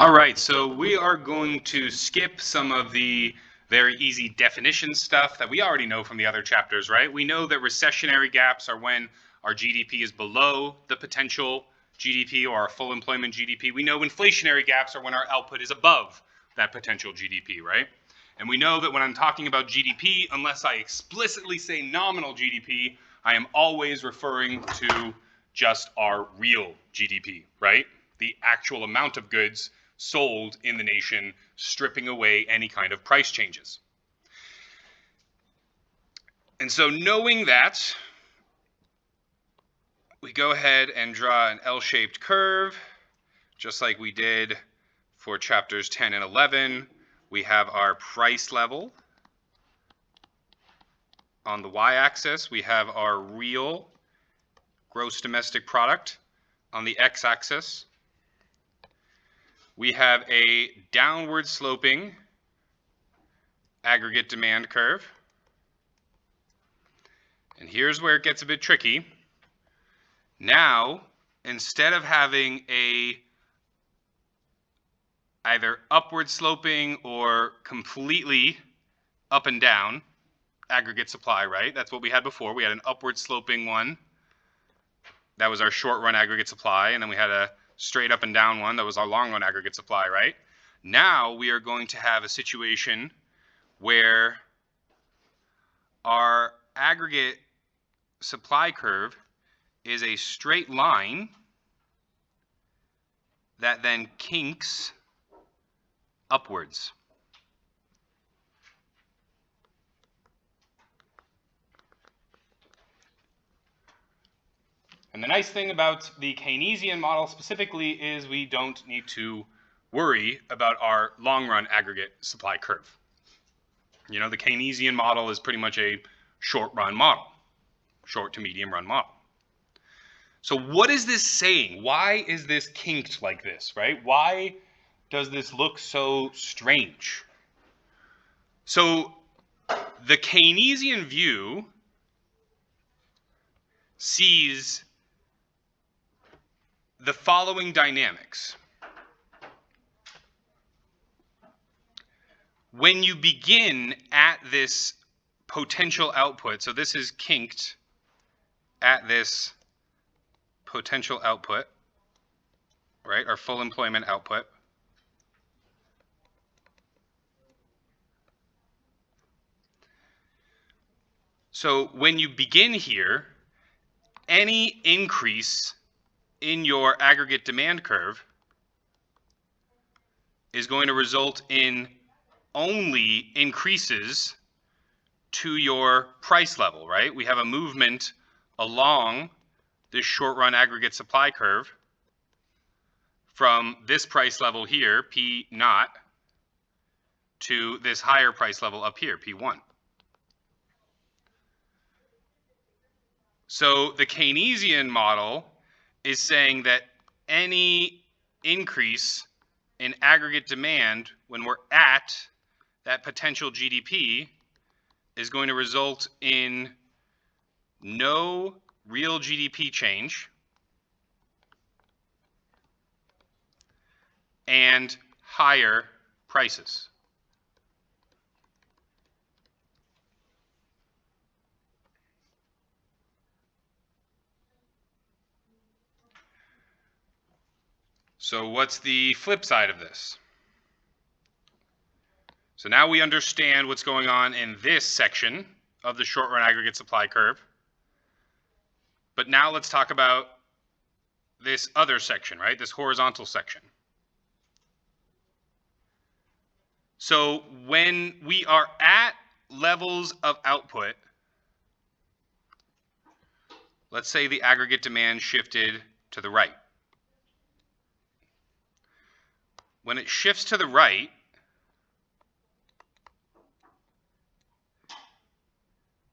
All right, so we are going to skip some of the very easy definition stuff that we already know from the other chapters, right? We know that recessionary gaps are when our GDP is below the potential GDP or our full employment GDP. We know inflationary gaps are when our output is above that potential GDP, right? And we know that when I'm talking about GDP, unless I explicitly say nominal GDP, I am always referring to just our real GDP, right? The actual amount of goods sold in the nation, stripping away any kind of price changes. And so knowing that, we go ahead and draw an L-shaped curve, just like we did for chapters 10 and 11. We have our price level on the y-axis. We have our real gross domestic product on the x-axis. We have a downward sloping aggregate demand curve. And here's where it gets a bit tricky. Now, instead of having a either upward sloping or completely up and down aggregate supply, right? That's what we had before. We had an upward sloping one. That was our short run aggregate supply. And then we had a straight up and down one. That was our long run aggregate supply, right? Now we are going to have a situation where our aggregate supply curve is a straight line that then kinks upwards. And the nice thing about the Keynesian model specifically is we don't need to worry about our long-run aggregate supply curve. You know, the Keynesian model is pretty much a short-run model, short to medium-run model. So what is this saying? Why is this kinked like this, right? Why does this look so strange? So the Keynesian view sees the following dynamics. When you begin at this potential output, so this is kinked at this potential output, right, our full employment output. So when you begin here, any increase in your aggregate demand curve is going to result in only increases to your price level, right? We have a movement along this short run aggregate supply curve from this price level here, P naught, to this higher price level up here, P1. So the Keynesian model is saying that any increase in aggregate demand when we're at that potential GDP is going to result in no real GDP change and higher prices. So what's the flip side of this? So now we understand what's going on in this section of the short run aggregate supply curve. But now let's talk about this other section, right? This horizontal section. So when we are at levels of output, let's say the aggregate demand shifted to the right. When it shifts to the right,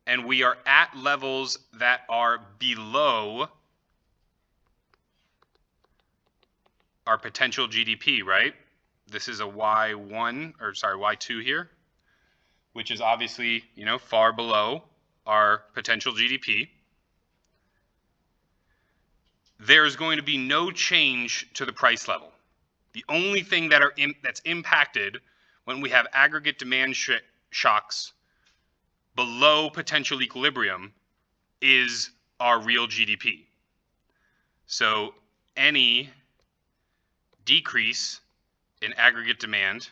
and we are at levels that are below our potential GDP, right? This is a Y1, or sorry, Y2 here, which is obviously, you know, far below our potential GDP. There's going to be no change to the price level. The only thing that's impacted when we have aggregate demand shocks below potential equilibrium is our real GDP. So any decrease in aggregate demand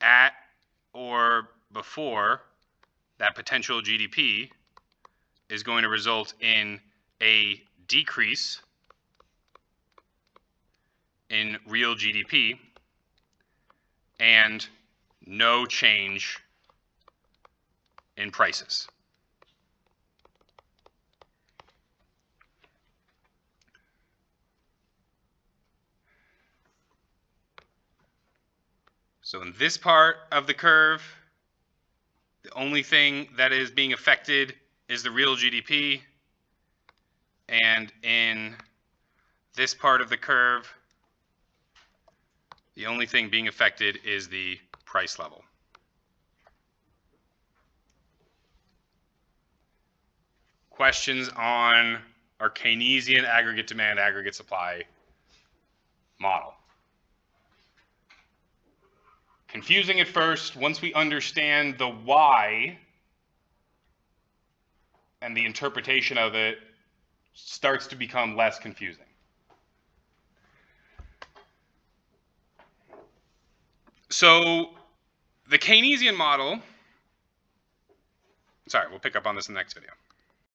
at or before that potential GDP is going to result in a decrease in real GDP and no change in prices. So in this part of the curve, the only thing that is being affected is the real GDP. And in this part of the curve, the only thing being affected is the price level. Questions on our Keynesian aggregate demand, aggregate supply model? Confusing at first. Once we understand the why and the interpretation of it, starts to become less confusing. So the Keynesian model, sorry, we'll pick up on this in the next video.